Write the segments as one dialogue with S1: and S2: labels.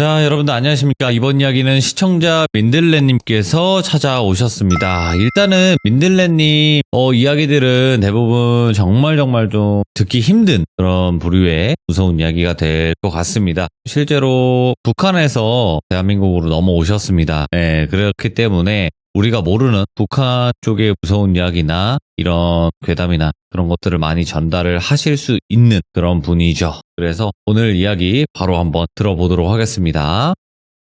S1: 자, 여러분들 안녕하십니까. 이번 이야기는 시청자 민들레님께서 찾아오셨습니다. 일단은 민들레님 이야기들은 대부분 정말 좀 듣기 힘든 그런 부류의 무서운 이야기가 될 것 같습니다. 실제로 북한에서 대한민국으로 넘어오셨습니다. 네, 그렇기 때문에 우리가 모르는 북한 쪽의 무서운 이야기나 이런 괴담이나 그런 것들을 많이 전달을 하실 수 있는 그런 분이죠. 그래서 오늘 이야기 바로 한번 들어보도록 하겠습니다.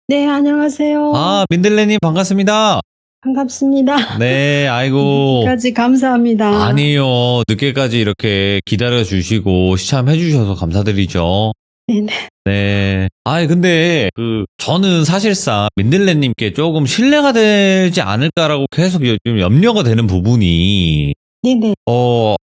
S2: 네, 안녕하세요.
S1: 아, 민들레님 반갑습니다.
S2: 반갑습니다.
S1: 네, 아이고.
S2: 늦게까지 감사합니다.
S1: 아니요. 늦게까지 이렇게 기다려 주시고 시참해 주셔서 감사드리죠.
S2: 네네.
S1: 네. 아이, 근데, 저는 사실상 민들레님께 조금 신뢰가 되지 않을까라고 계속 좀 염려가 되는 부분이,
S2: 네네.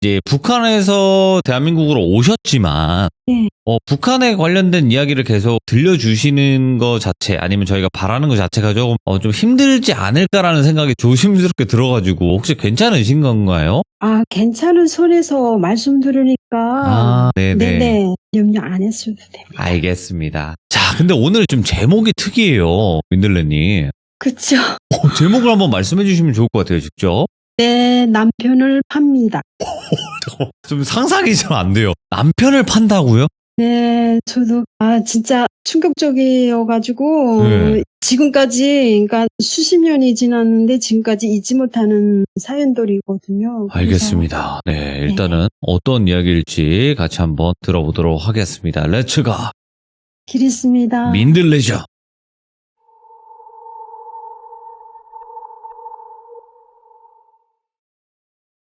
S1: 이제 북한에서 대한민국으로 오셨지만,
S2: 네.
S1: 북한에 관련된 이야기를 계속 들려주시는 것 자체, 아니면 저희가 바라는 것 자체가 조금, 좀 힘들지 않을까라는 생각이 조심스럽게 들어가지고, 혹시 괜찮으신 건가요?
S2: 아, 괜찮은 손에서 말씀 들으니까.
S1: 아, 네네.
S2: 네네. 염려 안 했어도 됩니다.
S1: 알겠습니다. 자, 근데 오늘 좀 제목이 특이해요, 민들레님.
S2: 그쵸?
S1: 제목을 한번 말씀해 주시면 좋을 것 같아요, 직접.
S2: 네, 남편을 팝니다.
S1: 좀 상상이 잘 안 돼요. 남편을 판다고요?
S2: 네, 저도, 진짜 충격적이어가지고,
S1: 네.
S2: 지금까지, 그러니까 수십 년이 지났는데 지금까지 잊지 못하는 사연들이거든요. 그래서
S1: 알겠습니다. 네, 일단은 어떤 이야기일지 같이 한번 들어보도록 하겠습니다. 렛츠가
S2: 길 있습니다.
S1: 민들레죠.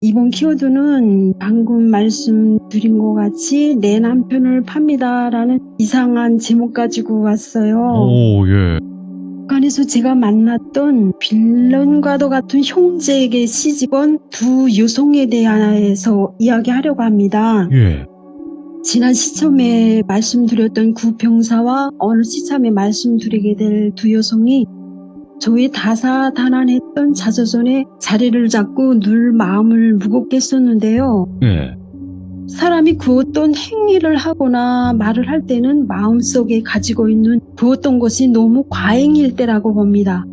S2: 이번 키워드는 방금 말씀드린 것 같이 내 남편을 팝니다라는 이상한 제목 가지고 왔어요.
S1: 오, 예.
S2: 북한에서 제가 만났던 빌런과도 같은 형제에게 시집온 두 여성에 대해서 이야기하려고 합니다.
S1: 예.
S2: 지난 시점에 말씀드렸던 구병사와 오늘 시점에 말씀드리게 될 두 여성이 저의 다사다난했던 자서전에 자리를 잡고 늘 마음을 무겁게 했었는데요.
S1: 예.
S2: 사람이 그 어떤 행위를 하거나 말을 할 때는 마음속에 가지고 있는 그 어떤 것이 너무 과잉일 때라고 봅니다.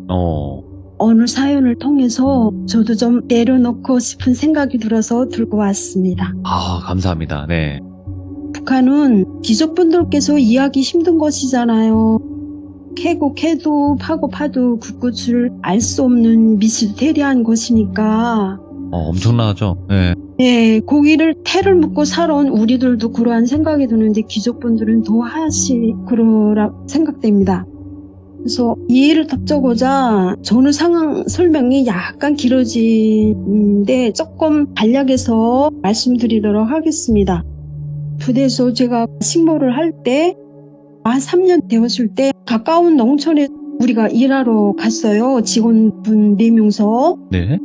S2: 어느 사연을 통해서 저도 좀 내려놓고 싶은 생각이 들어서 들고 왔습니다.
S1: 아, 감사합니다. 네.
S2: 북한은 귀족분들께서 이해하기 힘든 것이잖아요. 캐고 캐도 파고 파도 그 끝을 알 수 없는 미스테리한 것이니까.
S1: 엄청나죠. 네.
S2: 네, 고기를 태를 묻고 살아온 우리들도 그러한 생각이 드는데 귀족분들은 더 하시 그러라 생각됩니다. 그래서 이해를 답적고자 저는 상황 설명이 약간 길어지는데 조금 간략해서 말씀드리도록 하겠습니다. 부대에서 제가 식모를 할 때 한 3년 되었을 때 가까운 농촌에 우리가 일하러 갔어요. 직원분 4명서.
S1: 네.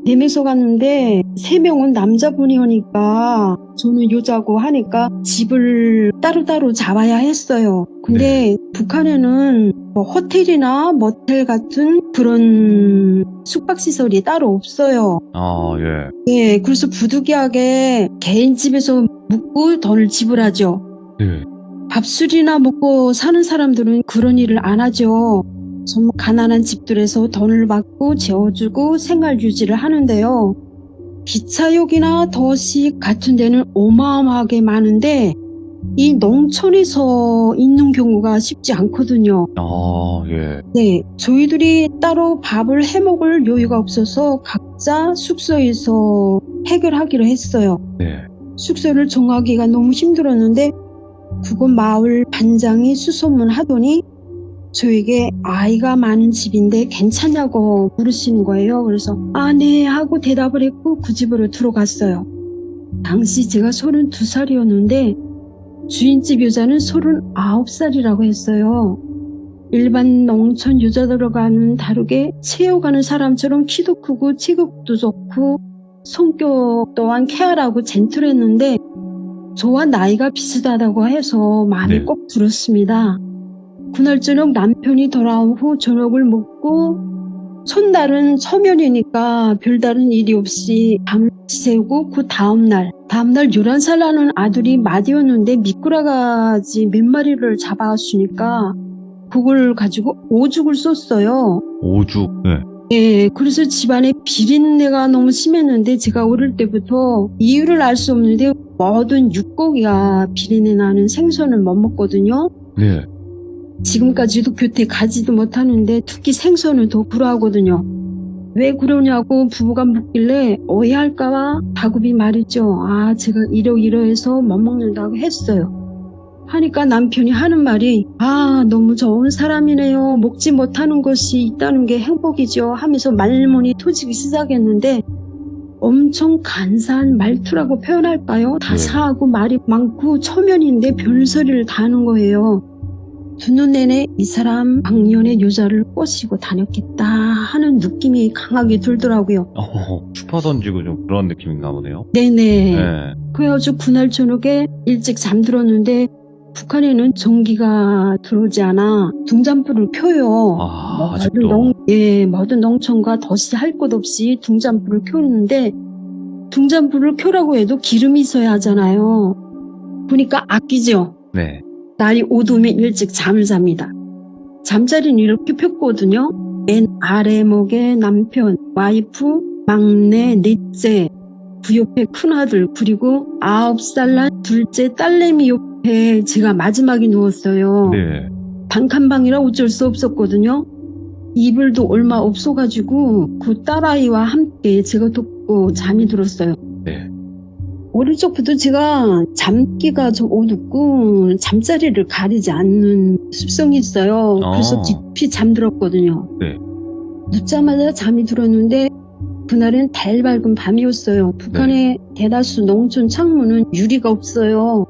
S2: 4명서 갔는데 3명은 남자분이니까 저는 여자고 하니까 집을 따로따로 잡아야 했어요. 근데 북한에는 뭐 호텔이나 모텔 같은 그런 숙박시설이 따로 없어요.
S1: 아, 예.
S2: 네, 그래서 부득이하게 개인 집에서 묵고 돈을 지불하죠.
S1: 네.
S2: 밥술이나 먹고 사는 사람들은 그런 일을 안 하죠. 정말 가난한 집들에서 돈을 받고 재워주고 생활 유지를 하는데요. 기차역이나 도시 같은 데는 어마어마하게 많은데 이 농촌에서 있는 경우가 쉽지 않거든요.
S1: 아, 예.
S2: 네, 저희들이 따로 밥을 해먹을 여유가 없어서 각자 숙소에서 해결하기로 했어요.
S1: 네.
S2: 숙소를 정하기가 너무 힘들었는데 그곳 마을 반장이 수소문하더니 저에게 아이가 많은 집인데 괜찮냐고 물으시는 거예요. 그래서 네 하고 대답을 했고 그 집으로 들어갔어요. 당시 제가 32살이었는데 주인집 여자는 39살이라고 했어요. 일반 농촌 여자들과는 다르게 체육하는 사람처럼 키도 크고 체격도 좋고 성격 또한 쾌활하고 젠틀했는데 저와 나이가 비슷하다고 해서 마음이 꼭 들었습니다. 그날 저녁 남편이 돌아온 후 저녁을 먹고 첫날은 초면이니까 별다른 일이 없이 밤을 지새우고 그 다음날 11살 나는 아들이 맏이었는데 미꾸라지 몇 마리를 잡아왔으니까 그걸 가지고 오죽을 쏟어요.
S1: 오죽. 네.
S2: 예, 그래서 집안에 비린내가 너무 심했는데 제가 어릴 때부터 이유를 알 수 없는데 모든 육고기가 비린내 나는 생선을 못 먹거든요.
S1: 네.
S2: 지금까지도 곁에 가지도 못하는데 특히 생선은 더 불화하거든요. 왜 그러냐고 부부가 묻길래 오해할까봐 다급히 말했죠. 아, 제가 이러이러해서 못 먹는다고 했어요. 하니까 남편이 하는 말이 아, 너무 좋은 사람이네요. 먹지 못하는 것이 있다는 게 행복이죠 하면서 말문이 터지기 시작했는데 엄청 간사한 말투라고 표현할까요? 다사하고 말이 많고 초면인데 별소리를 다 하는 거예요. 듣는 내내 이 사람 방년의 여자를 꼬시고 다녔겠다 하는 느낌이 강하게 들더라고요.
S1: 추파 던지고 좀 그런 느낌인가 보네요.
S2: 네네.
S1: 네.
S2: 그래가지고 그날 저녁에 일찍 잠들었는데 북한에는 전기가 들어오지 않아 둥잔불을 켜요.
S1: 아, 아직도.
S2: 모든 농촌과 덫이 할 것 없이 둥잔불을 켜는데 둥잔불을 켜라고 해도 기름이 있어야 하잖아요. 보니까 아끼죠.
S1: 네.
S2: 날이 어두우면 일찍 잠을 잡니다. 잠자리는 이렇게 폈거든요. 맨 아래목에 남편, 와이프, 막내, 넷째, 그 옆에 큰아들, 그리고 9살 난 둘째 딸내미 옆에 제가 마지막에 누웠어요.
S1: 네.
S2: 단칸방이라 어쩔 수 없었거든요. 이불도 얼마 없어가지고 그 딸아이와 함께 제가 돕고 잠이 들었어요.
S1: 네.
S2: 어릴 적부터 제가 잠기가 좀 어둡고 잠자리를 가리지 않는 습성이 있어요. 그래서 깊이 잠들었거든요.
S1: 네.
S2: 눕자마자 잠이 들었는데 그날은 달 밝은 밤이었어요. 북한의 대다수 농촌 창문은 유리가 없어요.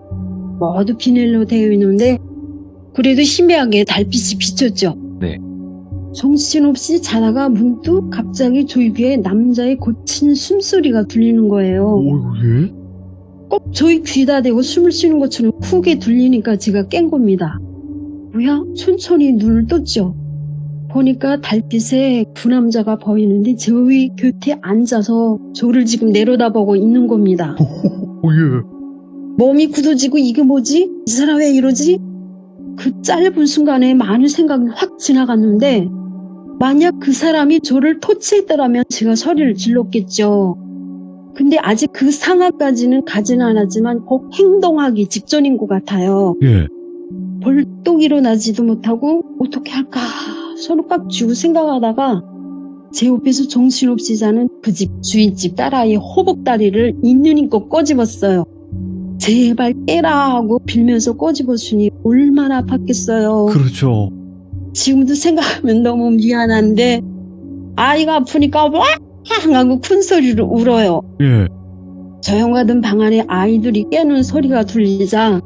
S2: 모두 비닐로 되어 있는데 그래도 희미하게 달빛이 비쳤죠.
S1: 네.
S2: 정신없이 자다가 문득 갑자기 저희 귀에 남자의 거친 숨소리가 들리는 거예요.
S1: 예?
S2: 꼭 저희 귀에다 대고 숨을 쉬는 것처럼 크게 들리니까 제가 깬 겁니다. 뭐야? 천천히 눈을 떴죠. 보니까 달빛에 그 남자가 보이는데 저희 곁에 앉아서 저를 지금 내려다보고 있는 겁니다.
S1: 예.
S2: 몸이 굳어지고 이게 뭐지? 이 사람 왜 이러지? 그 짧은 순간에 많은 생각이 확 지나갔는데 만약 그 사람이 저를 터치했더라면 제가 소리를 질렀겠죠. 근데 아직 그 상황까지는 가지는 않았지만 꼭 행동하기 직전인 것 같아요.
S1: 예.
S2: 벌떡 일어나지도 못하고 어떻게 할까 손을 꽉 쥐고 생각하다가 제 옆에서 정신없이 자는 그 집 주인집 딸아이의 호복다리를 있는 힘껏 꺼집었어요. 제발 깨라 하고 빌면서 꺼집었으니 얼마나 아팠겠어요.
S1: 그렇죠.
S2: 지금도 생각하면 너무 미안한데 아이가 아프니까 와 하고 큰 소리로 울어요.
S1: 예.
S2: 조용하던 방 안에 아이들이 깨는 소리가 들리자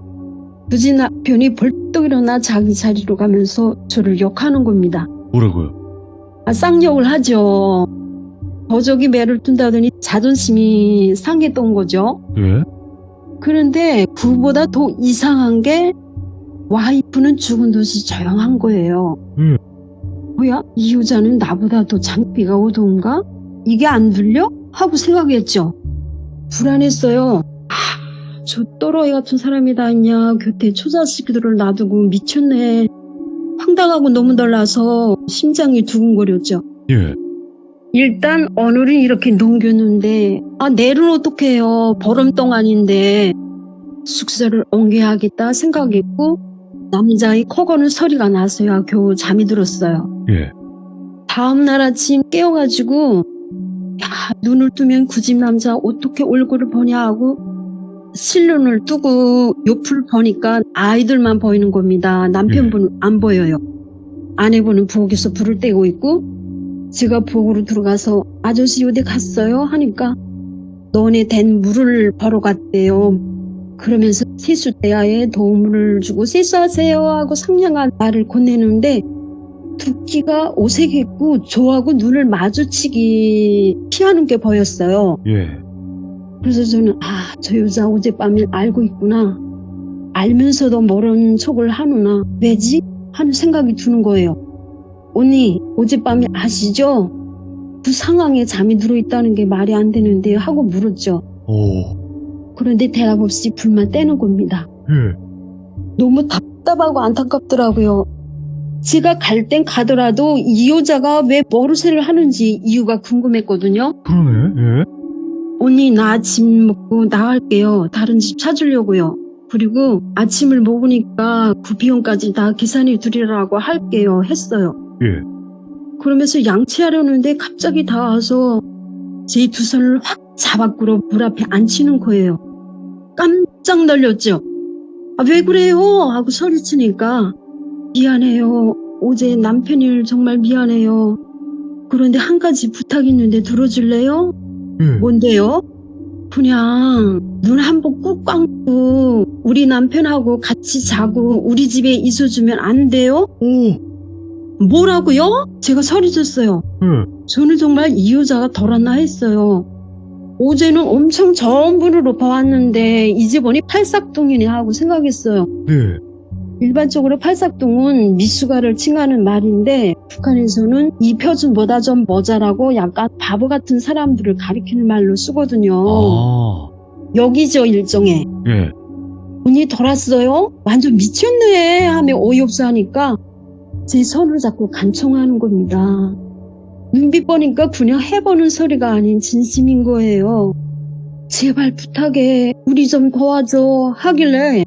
S2: 부진 남편이 벌떡 일어나 자기 자리로 가면서 저를 욕하는 겁니다.
S1: 뭐라고요?
S2: 쌍욕을 하죠. 버저기 매를 둔다더니 자존심이 상했던 거죠.
S1: 예?
S2: 그런데 그보다 더 이상한 게 와이프는 죽은 듯이 조용한 거예요. 뭐야? 이 여자는 나보다 더 장비가 어두운가? 이게 안 들려? 하고 생각했죠. 불안했어요. 저 또라이 같은 사람이 다 있냐. 곁에 초자식들을 놔두고 미쳤네. 황당하고 너무 놀라서 심장이 두근거렸죠.
S1: 예.
S2: 일단 오늘은 이렇게 넘겼는데 내일은 어떡해요. 보름 동안인데 숙소를 옮겨야겠다 생각했고 남자의 코 고는 소리가 나서야 겨우 잠이 들었어요.
S1: 예.
S2: 다음날 아침 깨어가지고 눈을 뜨면 그 집 남자 어떻게 얼굴을 보냐 하고 실눈을 뜨고 옆을 보니까 아이들만 보이는 겁니다. 남편분은 안 보여요. 아내분은 부엌에서 불을 떼고 있고 제가 부엌으로 들어가서 아저씨 어디 갔어요? 하니까 너네 댄 물을 보러 갔대요. 그러면서 세수대야에 도움을 주고 세수하세요 하고 상냥한 말을 건네는데 듣기가 어색했고 저하고 눈을 마주치기 피하는 게 보였어요.
S1: 예.
S2: 그래서 저는 저 여자 어젯밤에 알고 있구나. 알면서도 모르는 척을 하누나 왜지? 하는 생각이 드는 거예요. 언니 어젯밤에 아시죠? 그 상황에 잠이 들어있다는 게 말이 안 되는데 하고 물었죠. 그런데 대답 없이 불만 떼는 겁니다.
S1: 예.
S2: 너무 답답하고 안타깝더라고요. 제가 갈 땐 가더라도 이 여자가 왜 머루새를 하는지 이유가 궁금했거든요.
S3: 그러네. 예.
S2: 언니 나 짐 먹고 나갈게요. 다른 집 찾으려고요. 그리고 아침을 먹으니까 그 비용까지 다 계산해 드리라고 할게요. 했어요.
S3: 예.
S2: 그러면서 양치하려는데 갑자기 다와서 제 두 손을 확 잡아끌어 물 앞에 앉히는 거예요. 깜짝 놀랐죠. 아, 왜 그래요? 하고 소리치니까 미안해요. 어제 남편이 정말 미안해요. 그런데 한 가지 부탁 있는데 들어줄래요?
S3: 예.
S2: 뭔데요? 그냥 눈 한 번 꾹 감고 우리 남편하고 같이 자고 우리 집에 있어주면 안 돼요?
S3: 오.
S2: 뭐라고요? 제가 소리쳤어요.
S3: 예.
S2: 저는 정말 이 여자가 덜었나 했어요. 어제는 엄청 좋은 분으로 봐왔는데 이제 보니 팔싹둥이네 하고 생각했어요.
S3: 네.
S2: 일반적으로 팔싹둥은 미숙아를 칭하는 말인데 북한에서는 이 표준보다 좀 모자라고 약간 바보 같은 사람들을 가리키는 말로 쓰거든요.
S1: 아,
S2: 여기죠 일종의.
S3: 예.
S2: 언니 돌았어요? 완전 미쳤네 하며 어이없어 하니까 제 손을 잡고 간청하는 겁니다. 눈빛 보니까 그냥 해보는 소리가 아닌 진심인 거예요. 제발 부탁해 우리 좀 도와줘 하길래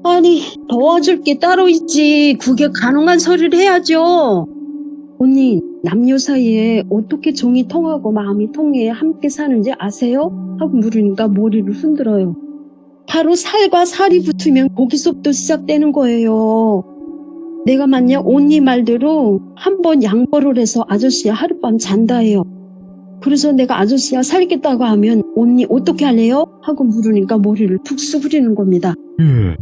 S2: 아니 도와줄 게 따로 있지 그게 가능한 소리를 해야죠. 언니 남녀 사이에 어떻게 정이 통하고 마음이 통해 함께 사는지 아세요? 하고 물으니까 머리를 흔들어요. 바로 살과 살이 붙으면 거기서부터 시작되는 거예요. 내가 만약 언니 말대로 한번 양보를 해서 아저씨야 하룻밤 잔다 해요. 그래서 내가 아저씨야 살겠다고 하면 언니 어떻게 할래요? 하고 물으니까 머리를 툭 수그리는 겁니다.
S3: 예.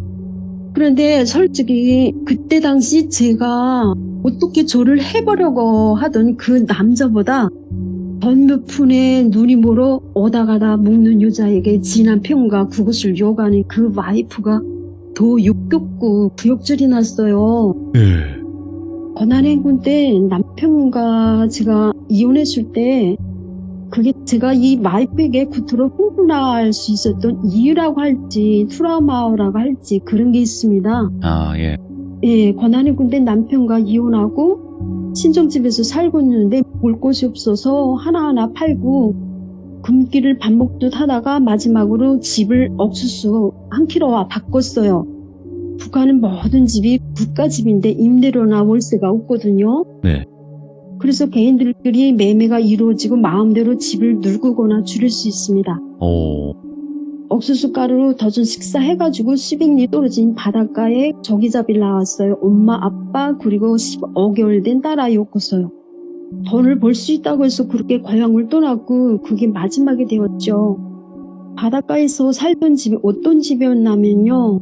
S2: 그런데 솔직히 그때 당시 제가 어떻게 저를 해보려고 하던 그 남자보다 전 몇 푼에 눈이 멀어 오다 가다 묵는 여자에게 진한 평가 그것을 요구하는 그 와이프가 더 욕겹고 구역질이 났어요.
S3: 예.
S2: 권한행군 때 남편과 제가 이혼했을 때 그게 제가 이 와이프에게 구토로 흥분할 수 있었던 이유라고 할지 트라우마라고 할지 그런 게 있습니다.
S1: 아, 예.
S2: 예, 권한행군 때 남편과 이혼하고 친정집에서 살고 있는데 볼 곳이 없어서 하나하나 팔고 금길을 밥 먹듯 하다가 마지막으로 집을 옥수수 한 킬로와 바꿨어요. 북한은 모든 집이 국가집인데 임대료나 월세가 없거든요.
S1: 네.
S2: 그래서 개인들끼리 매매가 이루어지고 마음대로 집을 늙거나 줄일 수 있습니다.
S1: 오,
S2: 옥수수 가루로 더전 식사해가지고 수백리 떨어진 바닷가에 저기잡이를 나왔어요. 엄마, 아빠 그리고 15개월 된 딸아이였고서요. 돈을 벌 수 있다고 해서 그렇게 고향을 떠났고 그게 마지막이 되었죠. 바닷가에서 살던 집이 어떤 집이었냐면요.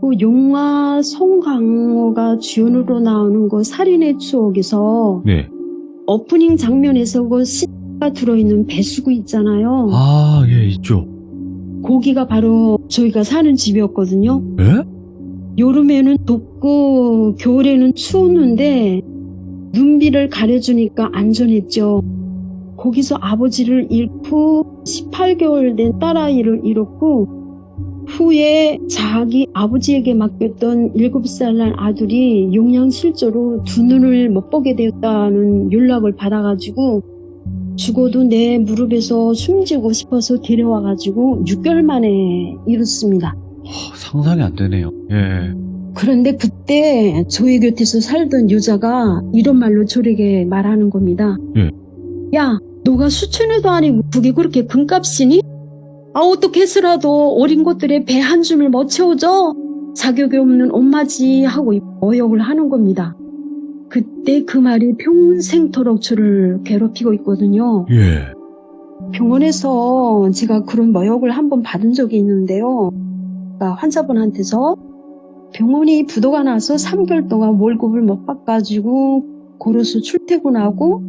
S2: 그 영화 송강호가 주연으로 나오는 그 살인의 추억에서
S3: 네.
S2: 오프닝 장면에서 그 시가 들어있는 배수구 있잖아요.
S3: 아, 예, 있죠.
S2: 거기가 바로 저희가 사는 집이었거든요.
S3: 예?
S2: 여름에는 덥고 겨울에는 추웠는데 눈비를 가려주니까 안전했죠. 거기서 아버지를 잃고 18개월 된 딸아이를 잃었고 후에 자기 아버지에게 맡겼던 7살 난 아들이 영양실조로 두 눈을 못 보게 되었다는 연락을 받아가지고 죽어도 내 무릎에서 숨지고 싶어서 데려와가지고 6개월 만에 이뤘습니다.
S1: 상상이 안 되네요. 예.
S2: 그런데 그때 저희 곁에서 살던 여자가 이런 말로 저에게 말하는 겁니다.
S3: 예.
S2: 야, 너가 수천에도 아니고 그게 그렇게 금값이니? 아, 어떻게 해서라도 어린 것들의 배 한 줌을 못 채워줘? 자격이 없는 엄마지 하고 모욕을 하는 겁니다. 그때 그 말이 평생토록 저를 괴롭히고 있거든요.
S3: 예.
S2: 병원에서 제가 그런 모욕을 한번 받은 적이 있는데요. 그러니까 환자분한테서 병원이 부도가 나서 3개월 동안 월급을 못 받아가지고 고로수 출퇴근하고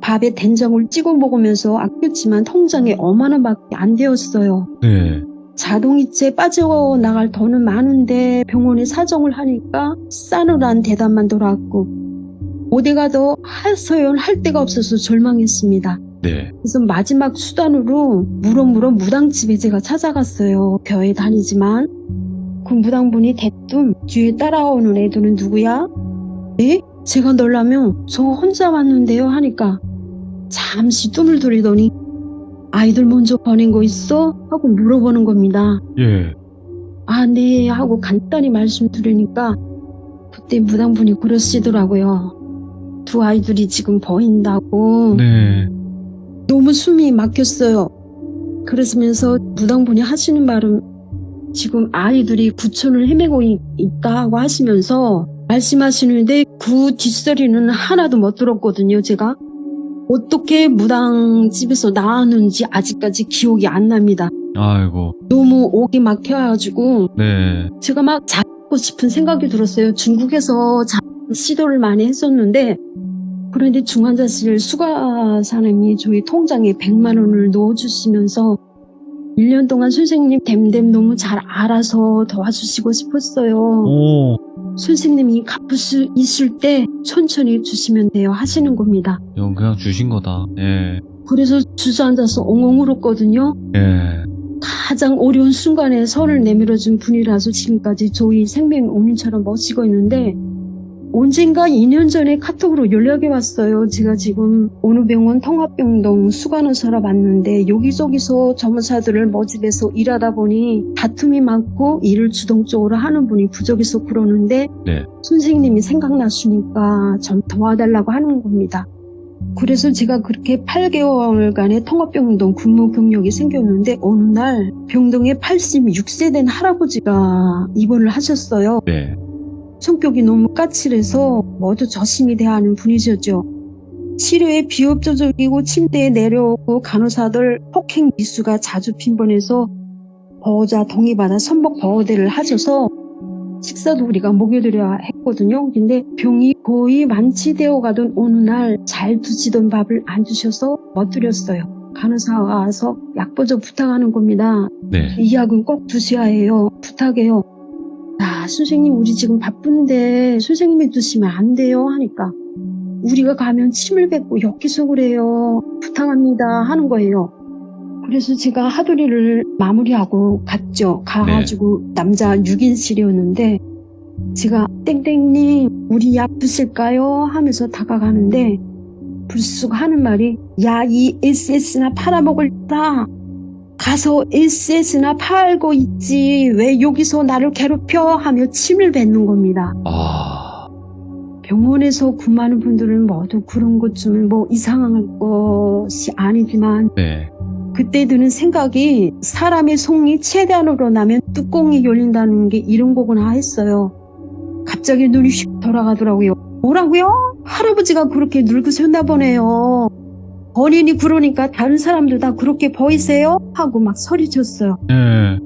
S2: 밥에 된장을 찍어 먹으면서 아꼈지만 통장에 5만 원밖에 안 되었어요.
S3: 네.
S2: 자동이체 빠져나갈 돈은 많은데 병원에 사정을 하니까 싸늘한 대답만 돌아왔고 어디 가도 하소연할 데가 없어서 절망했습니다.
S3: 네.
S2: 그래서 마지막 수단으로 무럭무럭 무당집에 제가 찾아갔어요. 교회 다니지만 그 무당분이 대뜸 뒤에 따라오는 애들은 누구야? 네? 제가 놀라면 저 혼자 왔는데요 하니까 잠시 뜸을 들이더니 아이들 먼저 보낸 거 있어? 하고 물어보는 겁니다.
S3: 예.
S2: 아, 네 하고 간단히 말씀드리니까 그때 무당분이 그러시더라고요. 두 아이들이 지금 보인다고.
S3: 네.
S2: 너무 숨이 막혔어요. 그러시면서 무당분이 하시는 말은 지금 아이들이 구천을 헤매고 있다고 하시면서 말씀하시는데 그 뒷소리는 하나도 못 들었거든요. 제가 어떻게 무당집에서 나왔는지 아직까지 기억이 안 납니다.
S3: 아이고.
S2: 너무 옥이 막혀가지고
S3: 네.
S2: 제가 막 잡고 싶은 생각이 들었어요. 중국에서 시도를 많이 했었는데 그런데 중환자실 수가사님이 저희 통장에 100만 원을 넣어주시면서 1년 동안 선생님 댐댐 너무 잘 알아서 도와주시고 싶었어요.
S3: 오.
S2: 선생님이 갚을 수 있을 때 천천히 주시면 돼요 하시는 겁니다.
S3: 이건 그냥 주신 거다. 예.
S2: 그래서 주저앉아서 엉엉 울었거든요.
S3: 예.
S2: 가장 어려운 순간에 선을 내밀어준 분이라서 지금까지 저희 생명 온인처럼 멋지고 있는데 언젠가 2년 전에 카톡으로 연락이 왔어요. 제가 지금 어느 병원 통합병동 수간호사로 왔는데 여기저기서 전문사들을 모집해서 일하다 보니 다툼이 많고 일을 주동적으로 하는 분이 부족해서 그러는데
S3: 네.
S2: 선생님이 생각나시니까 좀 도와달라고 하는 겁니다. 그래서 제가 그렇게 8개월간의 통합병동 근무 경력이 생겼는데 어느 날 병동에 86세 된 할아버지가 입원을 하셨어요.
S3: 네.
S2: 성격이 너무 까칠해서 모두 조심히 대하는 분이셨죠. 치료에 비협조적이고 침대에 내려오고 간호사들 폭행 미수가 자주 빈번해서 보호자 동의받아 선복 보호대를 하셔서 식사도 우리가 먹여드려야 했거든요. 근데 병이 거의 완치되어 가던 어느 날 잘 드시던 밥을 안 주셔서 못 드렸어요. 간호사가 와서 약 보조 부탁하는 겁니다.
S3: 네.
S2: 이 약은 꼭 드셔야 해요. 부탁해요. 아, 선생님 우리 지금 바쁜데 선생님이 드시면 안 돼요 하니까 우리가 가면 침을 뱉고 엮여서 그래요. 부탁합니다 하는 거예요. 그래서 제가 하도리를 마무리하고 갔죠. 가가지고 남자 6인실이었는데 제가 땡땡님 우리 약 드실까요? 하면서 다가가는데 불쑥 하는 말이 야 이 SS나 팔아먹을다. 가서 SS나 팔고 있지 왜 여기서 나를 괴롭혀 하며 침을 뱉는 겁니다.
S3: 아.
S2: 병원에서 근무하는 분들은 모두 그런 것쯤은 뭐 이상한 것이 아니지만
S3: 네.
S2: 그때 드는 생각이 사람의 속이 최대한으로 나면 뚜껑이 열린다는 게 이런 거구나 했어요. 갑자기 눈이 휙 돌아가더라고요. 뭐라고요? 할아버지가 그렇게 늙으셨나 보네요. 본인이 그러니까 다른 사람들 다 그렇게 보이세요? 하고 막 소리쳤어요.
S3: 예.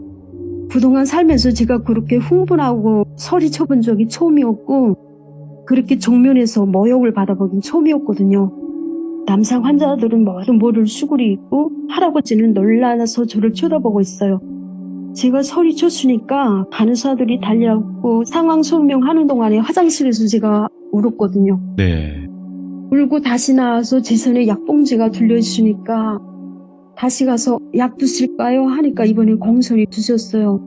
S2: 그동안 살면서 제가 그렇게 흥분하고 소리쳐본 적이 처음이었고 그렇게 정면에서 모욕을 받아보긴 처음이었거든요. 남성 환자들은 모두 머리를 수그리고 할아버지는 놀라서 저를 쳐다보고 있어요. 제가 소리쳤으니까 간호사들이 달려왔고 상황 설명하는 동안에 화장실에서 제가 울었거든요.
S3: 네.
S2: 울고 다시 나와서 제 손에 약봉지가 들려있으니까 다시 가서 약 드실까요? 하니까 이번엔 공손히 드셨어요.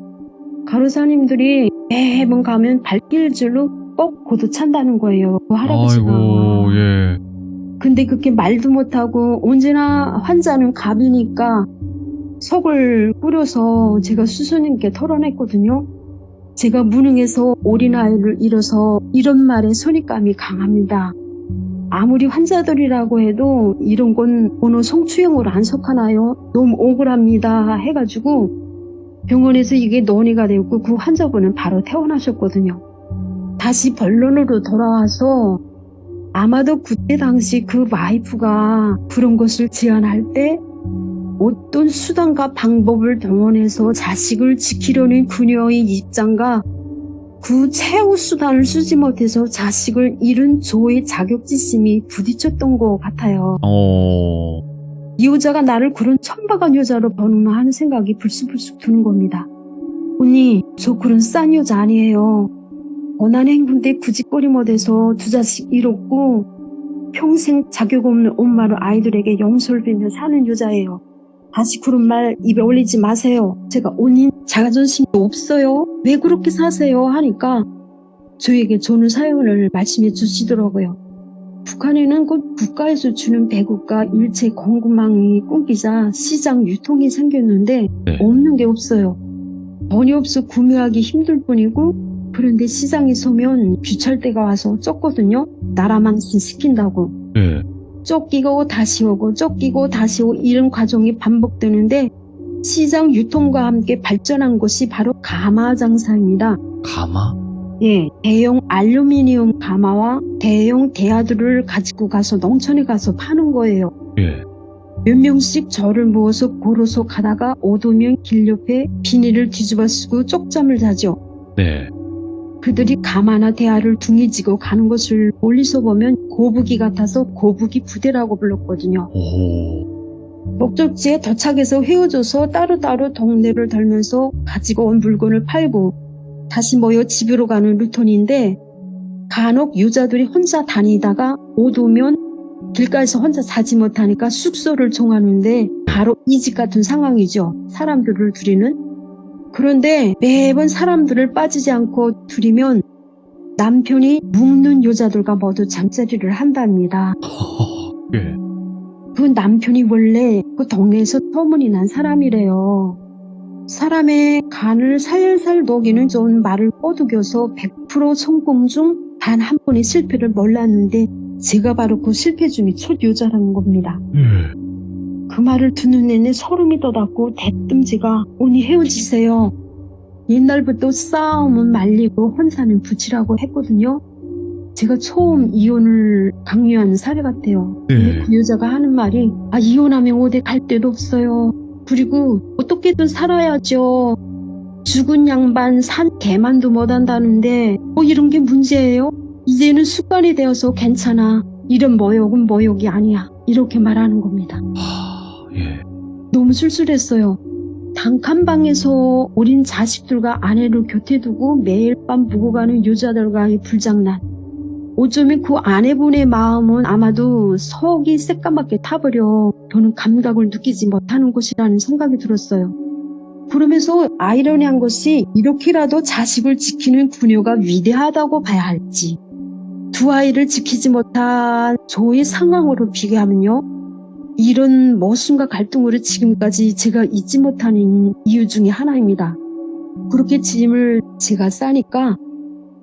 S2: 간호사님들이 매번 가면 발길질로 꼭 고도 찬다는 거예요. 그 할아버지가.
S3: 아이고, 예.
S2: 근데 그렇게 말도 못하고 언제나 환자는 갑이니까 속을 뿌려서 제가 수수님께 털어냈거든요. 제가 무능해서 어린아이를 잃어서 이런 말에 선입감이 강합니다. 아무리 환자들이라고 해도 이런 건 어느 성추행으로 안 속하나요? 너무 억울합니다 해가지고 병원에서 이게 논의가 되고 그 환자분은 바로 퇴원하셨거든요. 다시 본론으로 돌아와서 아마도 그때 당시 그 와이프가 그런 것을 제안할 때 어떤 수단과 방법을 동원해서 자식을 지키려는 그녀의 입장과 그 최후 수단을 쓰지 못해서 자식을 잃은 저의 자격지심이 부딪혔던 것 같아요. 이 여자가 나를 그런 천박한 여자로 보는구나 하는 생각이 불쑥불쑥 드는 겁니다. 언니, 저 그런 싼 여자 아니에요. 원한 행군 때 구직거리 못해서 두 자식 잃었고 평생 자격 없는 엄마로 아이들에게 용서를 빌며 사는 여자예요. 다시 그런 말 입에 올리지 마세요. 제가 언니 자존심도 없어요. 왜 그렇게 사세요? 하니까 저에게 전후 사연을 말씀해 주시더라고요. 북한에는 곧 국가에서 주는 배급과 일체 공급망이 끊기자 시장 유통이 생겼는데
S3: 네.
S2: 없는 게 없어요. 돈이 없어 구매하기 힘들 뿐이고 그런데 시장에 서면 귀찰대가 와서 쫓거든요. 나라만 시킨다고.
S3: 예.
S2: 쫓기고 다시 오고 쫓기고 다시 오고 이런 과정이 반복되는데 시장 유통과 함께 발전한 것이 바로 가마 장사입니다.
S3: 가마?
S2: 예, 대형 알루미늄 가마와 대형 대야들을 가지고 가서 농촌에 가서 파는 거예요.
S3: 예.
S2: 몇 명씩 저를 모아서 고로서 가다가 오두면 길 옆에 비닐을 뒤집어 쓰고 쪽잠을 자죠.
S3: 네.
S2: 그들이 가마나 대야를 둥이 지고 가는 것을 멀리서 보면 고부기 같아서 고부기 부대라고 불렀거든요.
S3: 오.
S2: 목적지에 도착해서 헤어져서 따로따로 동네를 돌면서 가지고 온 물건을 팔고 다시 모여 집으로 가는 루턴인데 간혹 여자들이 혼자 다니다가 오두면 길가에서 혼자 자지 못하니까 숙소를 정하는데 바로 이 집 같은 상황이죠. 사람들을 들이는. 그런데 매번 사람들을 빠지지 않고 들이면 남편이 묵는 여자들과 모두 잠자리를 한답니다.
S3: 예.
S2: 그 남편이 원래 그 동네에서 소문이 난 사람이래요. 사람의 간을 살살 녹이는 좋은 말을 꼬드겨서 100% 성공 중 단 한 번의 실패를 몰랐는데 제가 바로 그 실패 중에 첫 여자라는 겁니다.
S3: 예.
S2: 그 말을 듣는 내내 소름이 돋았고 대뜸 제가 언니 헤어지세요. 옛날부터 싸움은 말리고 혼사는 붙이라고 했거든요. 제가 처음 이혼을 강요하는 사례 같아요. 근데 그 여자가 하는 말이 이혼하면 어디 갈 데도 없어요. 그리고 어떻게든 살아야죠. 죽은 양반 산 개만도 못한다는데 이런 게 문제예요? 이제는 습관이 되어서 괜찮아. 이런 모욕은 모욕이 아니야. 이렇게 말하는 겁니다.
S3: 예.
S2: 너무 쓸쓸했어요. 단칸방에서 어린 자식들과 아내를 곁에 두고 매일 밤 묵고 가는 여자들과의 불장난. 어쩌면 그 아내분의 마음은 아마도 속이 새까맣게 타버려 저는 감각을 느끼지 못하는 것이라는 생각이 들었어요. 그러면서 아이러니한 것이 이렇게라도 자식을 지키는 그녀가 위대하다고 봐야 할지 두 아이를 지키지 못한 저의 상황으로 비교하면요. 이런 모순과 갈등으로 지금까지 제가 잊지 못하는 이유 중에 하나입니다. 그렇게 짐을 제가 싸니까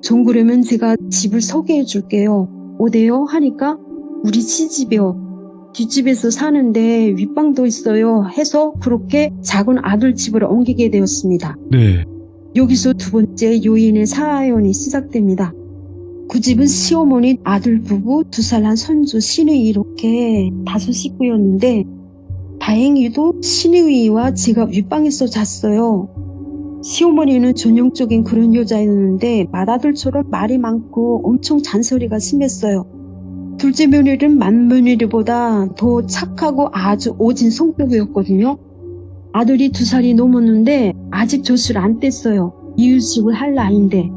S2: 전 그러면 제가 집을 소개해 줄게요. 어때요? 하니까 우리 시집이요. 뒷집에서 사는데 윗방도 있어요. 해서 그렇게 작은 아들 집으로 옮기게 되었습니다.
S3: 네.
S2: 여기서 두 번째 요인의 사연이 시작됩니다. 그 집은 시어머니, 아들 부부, 2살 난 손주, 시누이 이렇게 5 식구였는데 다행히도 시누이와 제가 윗방에서 잤어요. 시어머니는 전형적인 그런 여자였는데 맏아들처럼 말이 많고 엄청 잔소리가 심했어요. 둘째 며느리는 맏며느리보다 더 착하고 아주 오진 성격이었거든요. 아들이 2살이 넘었는데 아직 젖을 안 뗐어요. 이유식을 할 나이인데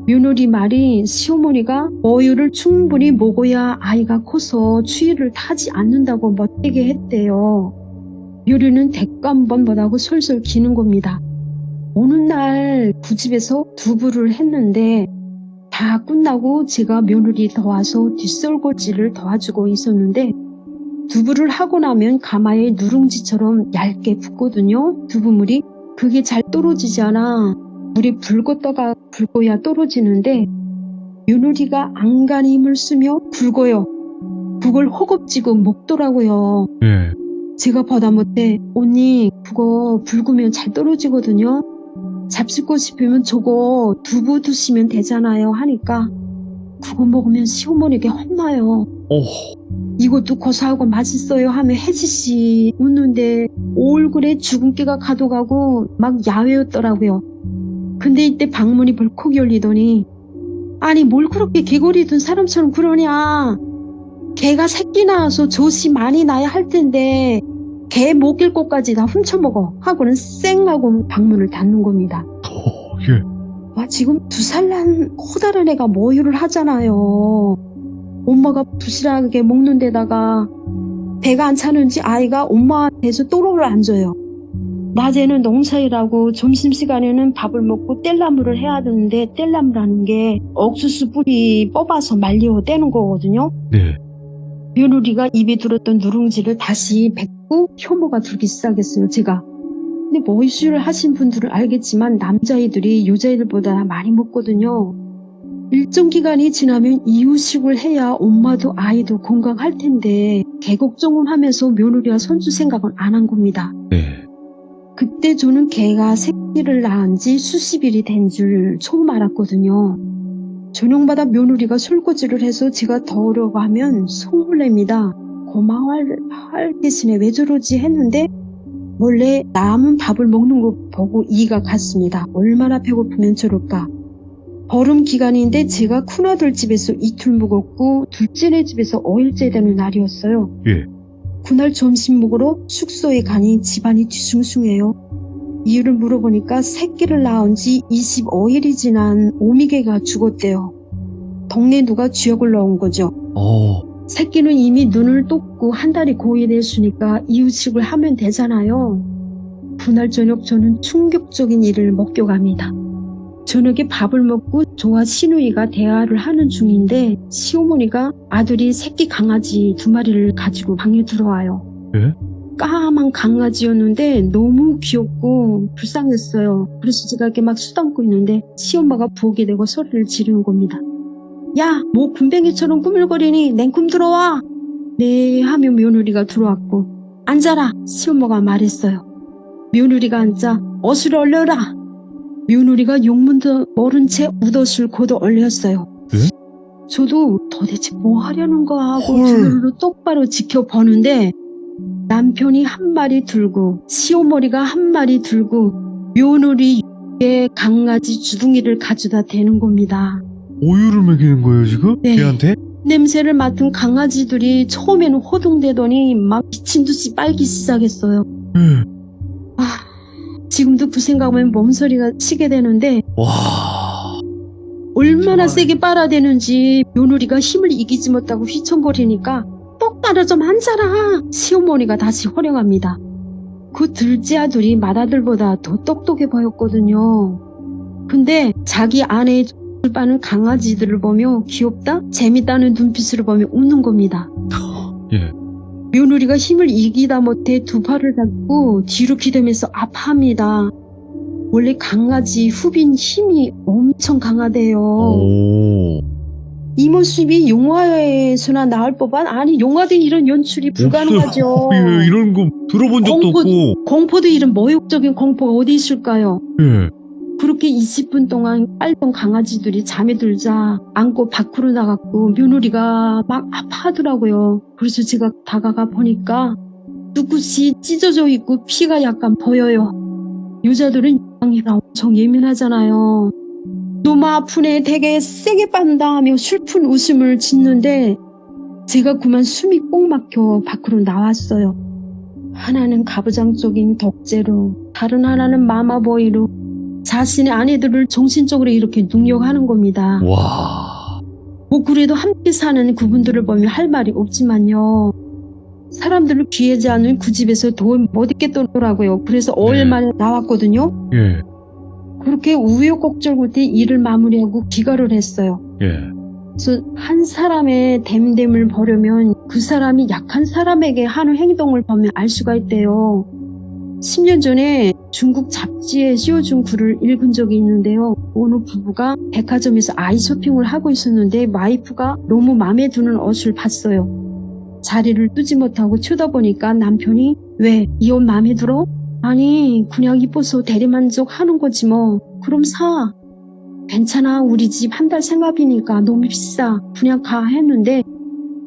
S2: 며느리 말이 시어머니가 어유를 충분히 먹어야 아이가 커서 추위를 타지 않는다고 멋대게 했대요. 며느리는 대가 한번 못하고 솔솔 기는 겁니다. 어느 날 그 집에서 두부를 했는데 다 끝나고 제가 며느리 도와서 뒷설거지를 도와주고 있었는데 두부를 하고 나면 가마에 누룽지처럼 얇게 붙거든요. 두부물이. 그게 잘 떨어지지 않아. 물이 붉어야 떨어지는데 며느리가 안간히 힘을 쓰며 굵어요. 그걸 허겁지겁 먹더라고요.
S3: 예.
S2: 제가 보다 못해 언니 그거 붉으면 잘 떨어지거든요. 잡수고 싶으면 저거 두부 드시면 되잖아요 하니까 그거 먹으면 시어머니께 혼나요. 이것도 고소하고 맛있어요 하며 혜지씨 웃는데 얼굴에 주근깨가 가둬가고 막 야외였더라고요. 근데 이때 방문이 벌컥 열리더니 아니 뭘 그렇게 개구리 든 사람처럼 그러냐. 개가 새끼 낳아서 젖이 많이 나야 할 텐데 개 먹일 것까지 다 훔쳐먹어 하고는 쌩하고 방문을 닫는 겁니다.
S3: 예.
S2: 와 지금 2살 난 커다란 애가 모유를 하잖아요. 엄마가 부실하게 먹는 데다가 배가 안 차는지 아이가 엄마한테서 또로를 앉아요. 낮에는 농사일하고 점심시간에는 밥을 먹고 뗄나무를 해야 되는데 뗄나무라는 게 옥수수 뿌리 뽑아서 말려 떼는 거거든요.
S3: 네.
S2: 며느리가 입에 들었던 누룽지를 다시 뱉고 혐오가 들기 시작했어요, 제가. 근데 모의수유를 하신 분들은 알겠지만 남자애들이 여자애들보다 많이 먹거든요. 일정 기간이 지나면 이유식을 해야 엄마도 아이도 건강할 텐데 개걱정을 하면서 며느리와 손주 생각은 안 한 겁니다.
S3: 네.
S2: 그때 저는 개가 새끼를 낳은 지 수십일이 된 줄 처음 알았거든요. 저녁마다 며느리가 설거지를 해서 제가 더우려고 하면 속을 냅니다. 고마워할 대신에 왜 저러지 했는데 원래 남은 밥을 먹는 거 보고 이가 갔습니다. 얼마나 배고프면 저럴까. 보름 기간인데 제가 큰아들 집에서 이틀 묵었고 둘째네 집에서 5일째 되는 날이었어요.
S3: 예.
S2: 그날 점심 먹으러 숙소에 가니 집안이 뒤숭숭해요. 이유를 물어보니까 새끼를 낳은 지 25일이 지난 오미개가 죽었대요. 동네 누가 쥐약을 넣은 거죠. 새끼는 이미 눈을 떴고 한 달이 거의 됐으니까 이유식을 하면 되잖아요. 그날 저녁 저는 충격적인 일을 목격합니다. 저녁에 밥을 먹고 저와 시누이가 대화를 하는 중인데 시어머니가 아들이 새끼 강아지 2마리를 가지고 방에 들어와요.
S3: 예?
S2: 까만 강아지였는데 너무 귀엽고 불쌍했어요. 그래서 제가 이렇게 막 수담고 있는데 시엄마가 부엌에 대고 소리를 지르는 겁니다. 야, 뭐 군뱅이처럼 꾸물거리니 냉큼 들어와. 네 하며 며느리가 들어왔고 앉아라 시엄마가 말했어요. 며느리가 앉자 옷을 얼려라. 며느리가 욕문도 모른 채 웃옷을 걷어 올렸어요.
S3: 네?
S2: 저도 도대체 뭐 하려는 거야 하고
S3: 헐.
S2: 주변으로 똑바로 지켜보는데 남편이 한 마리 들고 시어머니가 한 마리 들고 며느리의 강아지 주둥이를 가져다 대는 겁니다.
S3: 우유를 먹이는 거예요, 지금?
S2: 네.
S3: 걔한테?
S2: 냄새를 맡은 강아지들이 처음에는 호둥대더니 막 미친 듯이 빨기 시작했어요.
S3: 예.
S2: 지금도 그 생각하면 몸서리가 치게 되는데
S1: 와.
S2: 얼마나 세게 빨아대는지 며느리가 힘을 이기지 못하고 휘청거리니까 똑바로 좀 앉아라. 시어머니가 다시 호령합니다. 그 둘째 아들이 맏아들보다 더 똑똑해 보였거든요. 근데 자기 아내의 빠는 강아지들을 보며 귀엽다? 재밌다는 눈빛으로 보며 웃는 겁니다.
S3: 예.
S2: 며느리가 힘을 이기다 못해 두 팔을 잡고 뒤로 기대면서 아파합니다. 원래 강아지 후빈 힘이 엄청 강하대요.
S1: 오.
S2: 이 모습이 영화에서나 나올 법한 아니 영화도 이런 연출이 불가능하죠.
S3: 없어요. 예, 이런 거 들어본 적도 없고.
S2: 공포도 이런 모욕적인 공포가 어디 있을까요?
S3: 예.
S2: 그렇게 20분 동안 빨던 강아지들이 잠에 들자 안고 밖으로 나갔고 며느리가 막 아파하더라고요. 그래서 제가 다가가 보니까 뚜껑이 찢어져 있고 피가 약간 보여요. 여자들은 유방이라 엄청 예민하잖아요. 너무 아프네 되게 세게 빤다 하며 슬픈 웃음을 짓는데 제가 그만 숨이 꼭 막혀 밖으로 나왔어요. 하나는 가부장적인 덕재로 다른 하나는 마마보이로 자신의 아내들을 정신적으로 이렇게 능욕하는 겁니다.
S1: 와.
S2: 뭐 그래도 함께 사는 그분들을 보면 할 말이 없지만요. 사람들을 귀하지 않은 그 집에서 더 못 있겠더라고요. 그래서 5일 만에 나왔거든요.
S3: 예.
S2: 그렇게 우여곡절 끝에 일을 마무리하고 귀가를 했어요.
S3: 예.
S2: 그래서 한 사람의 댐댐을 보려면 그 사람이 약한 사람에게 하는 행동을 보면 알 수가 있대요. 10년 전에 중국 잡지에 씌워준 글을 읽은 적이 있는데요. 어느 부부가 백화점에서 아이 쇼핑을 하고 있었는데 와이프가 너무 마음에 드는 옷을 봤어요. 자리를 뜨지 못하고 쳐다보니까 남편이 왜 이 옷 마음에 들어? 아니 그냥 이뻐서 대리만족 하는 거지 뭐. 그럼 사. 괜찮아 우리 집 한 달 생활비니까 너무 비싸. 그냥 가 했는데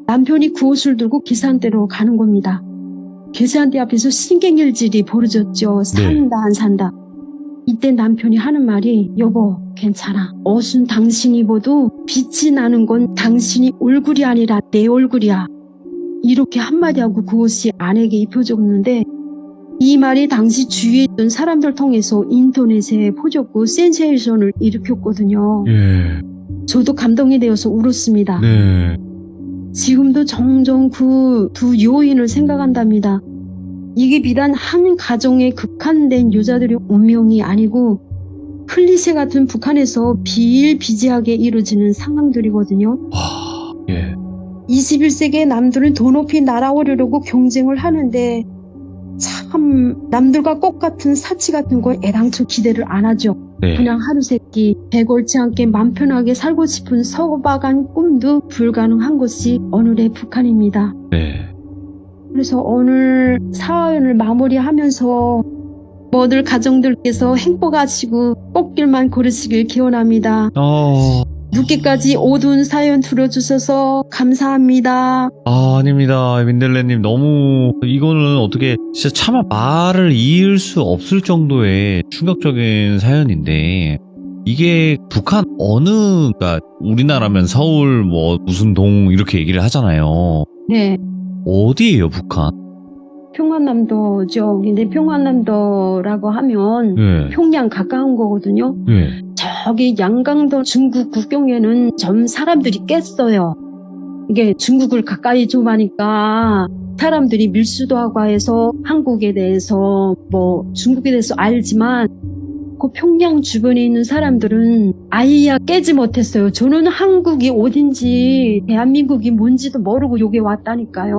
S2: 남편이 그 옷을 들고 계산대로 가는 겁니다. 계산대 앞에서 신경질이 벌어졌죠. 산다 안 산다. 이때 남편이 하는 말이 여보 괜찮아. 옷은 당신이 입어도 빛이 나는 건 당신이 얼굴이 아니라 내 얼굴이야. 이렇게 한마디 하고 그 옷이 아내에게 입혀줬는데 이 말이 당시 주위에 있던 사람들 통해서 인터넷에 퍼졌고 센세이션을 일으켰거든요.
S3: 예.
S2: 저도 감동이 되어서 울었습니다.
S3: 네.
S2: 지금도 종종 그 두 요인을 생각한답니다. 이게 비단 한 가정에 국한된 여자들의 운명이 아니고 클리셰 같은 북한에서 비일비재하게 이루어지는 상황들이거든요.
S1: 와, 예.
S2: 21세기의 남들은 더 높이 날아오르려고 경쟁을 하는데 참 남들과 똑같은 사치 같은 거 애당초 기대를 안 하죠.
S1: 네.
S2: 그냥 하루 세끼 배걸지 않게 맘 편하게 살고 싶은 소박한 꿈도 불가능한 것이 오늘의 북한입니다.
S1: 네.
S2: 그래서 오늘 사연을 마무리하면서 모든 가정들께서 행복하시고 꽃길만 걸으시길 기원합니다. 늦게까지 어두운 사연 들어주셔서 감사합니다.
S1: 아닙니다. 민들레님 너무 이거는 어떻게 진짜 차마 말을 이을 수 없을 정도의 충격적인 사연인데 이게 북한 어느 그러니까 우리나라면 서울 뭐 무슨 동 이렇게 얘기를 하잖아요.
S2: 네,
S1: 어디예요 북한?
S2: 평안남도죠. 근데 평안남도라고 하면
S1: 예.
S2: 평양 가까운 거거든요.
S1: 예.
S2: 저기 양강도 중국 국경에는 좀 사람들이 깼어요. 이게 중국을 가까이 좀 하니까 사람들이 밀수도 하고 해서 한국에 대해서 뭐 중국에 대해서 알지만 그 평양 주변에 있는 사람들은 아예 깨지 못했어요. 저는 한국이 어딘지 대한민국이 뭔지도 모르고 여기 왔다니까요.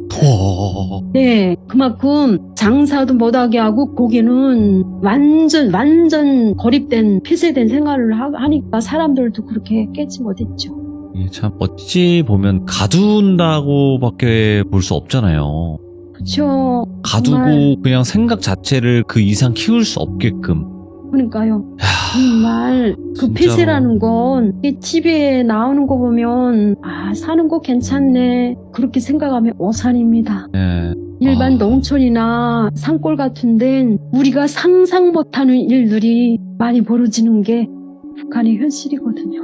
S2: 네, 그만큼 장사도 못하게 하고 거기는 완전 고립된 폐쇄된 생활을 하니까 사람들도 그렇게 깨지 못했죠.
S1: 이게 참 어찌 보면 가둔다고밖에 볼 수 없잖아요.
S2: 그렇죠.
S1: 가두고
S2: 정말.
S1: 그냥 생각 자체를 그 이상 키울 수 없게끔.
S2: 그러니까요.
S1: 야,
S2: 정말 그
S1: 진짜로.
S2: 폐쇄라는 건 TV에 나오는 거 보면 사는 거 괜찮네 그렇게 생각하면 오산입니다.
S1: 예.
S2: 일반 농촌이나 산골 같은 데는 우리가 상상 못하는 일들이 많이 벌어지는 게 북한의 현실이거든요.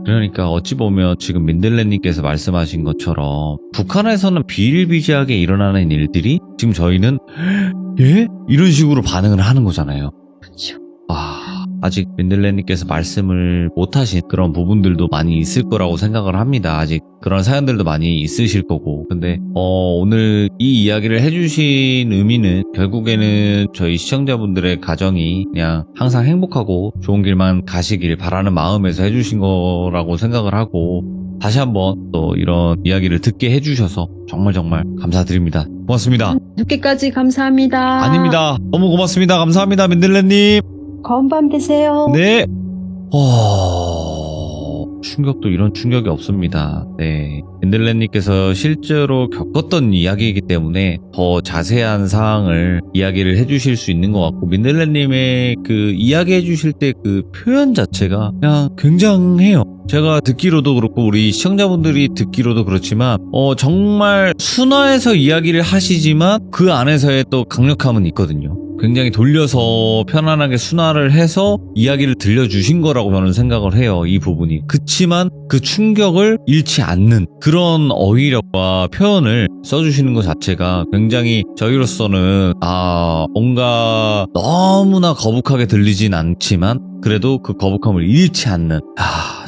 S1: 그러니까 어찌 보면 지금 민들레님께서 말씀하신 것처럼 북한에서는 비일비재하게 일어나는 일들이 지금 저희는 예? 이런 식으로 반응을 하는 거잖아요.
S2: 그렇죠.
S1: 와, 아직 민들레님께서 말씀을 못하신 그런 부분들도 많이 있을 거라고 생각을 합니다. 아직 그런 사연들도 많이 있으실 거고. 근데 오늘 이 이야기를 해주신 의미는 결국에는 저희 시청자분들의 가정이 그냥 항상 행복하고 좋은 길만 가시길 바라는 마음에서 해주신 거라고 생각을 하고, 다시 한번 또 이런 이야기를 듣게 해주셔서 정말 감사드립니다. 고맙습니다.
S2: 늦게까지 감사합니다.
S1: 아닙니다. 너무 고맙습니다. 감사합니다, 민들레님.
S2: 고운 밤 되세요.
S1: 네. 충격도 이런 충격이 없습니다. 네. 민들레님께서 실제로 겪었던 이야기이기 때문에 더 자세한 사항을 이야기를 해주실 수 있는 것 같고, 민들레님의 그 이야기 해주실 때 그 표현 자체가 그냥 굉장해요. 제가 듣기로도 그렇고 우리 시청자분들이 듣기로도 그렇지만 정말 순화해서 이야기를 하시지만 그 안에서의 또 강력함은 있거든요. 굉장히 돌려서 편안하게 순화를 해서 이야기를 들려주신 거라고 저는 생각을 해요. 이 부분이. 그치만 그 충격을 잃지 않는 그런 어휘력과 표현을 써주시는 것 자체가 굉장히 저희로서는 뭔가 너무나 거북하게 들리진 않지만 그래도 그 거북함을 잃지 않는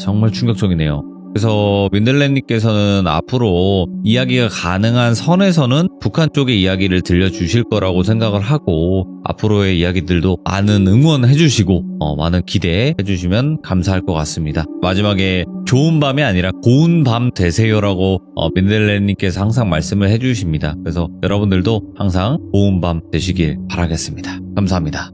S1: 정말 충격적이네요. 그래서 민들레님께서는 앞으로 이야기가 가능한 선에서는 북한 쪽의 이야기를 들려주실 거라고 생각을 하고, 앞으로의 이야기들도 많은 응원해주시고 많은 기대해주시면 감사할 것 같습니다. 마지막에 좋은 밤이 아니라 고운 밤 되세요라고 민들레님께서 항상 말씀을 해주십니다. 그래서 여러분들도 항상 고운 밤 되시길 바라겠습니다. 감사합니다.